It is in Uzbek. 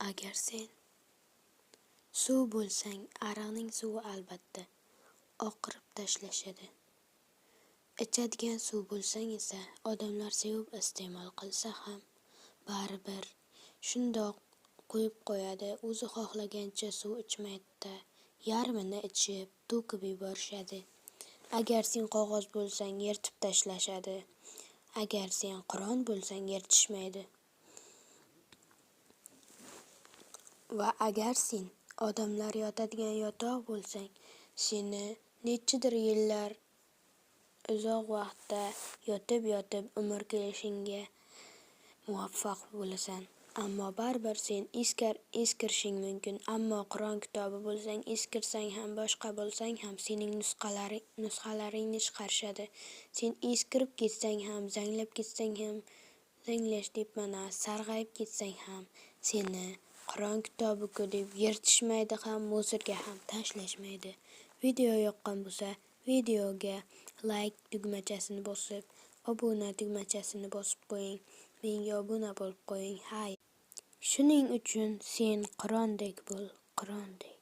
Agar sen suv bo'lsang, ariqning suvi albatta oqirib tashlashadi. Ichadigan suv bo'lsang esa, odamlar sevib iste'mol qilsa ham baribir shundoq qo'yib qo'yadi. O'zi xohlagancha suv ichmaydi, yarmini ichib, to'kib yuborishadi. Agar sen qog'oz bo'lsang, yirtib tashlashadi. Agar sen Qur'on bo'lsang, yirtishmaydi. Va agar sen odamlar yotadigan yotoq bo'lsang, seni nechidir yillar uzoq vaqtda yotib umr kelishingga muvaffaq bo'lasan. Ammo baribir sen eskirishing mumkin. Ammo Qur'on kitobi bo'lsang, eskirsang ham, boshqa bo'lsang ham sening nusxalaringni chiqarishadi. Sen eskirib ketsang ham, zanglab ketsang ham, zanglash deb sarg'ayib ketsang ham seni Qur'on kitobi-ku deb yirtishmaydi ham, muzorga ham tashlashmaydi. Video yoqqan bo'lsa, videoga like tugmachasini bosib, obuna tugmachasini bosib qo'ying. Menga obuna bo'lib qo'ying. Shuning uchun sen Qur'ondek bo'l, Qur'ondek.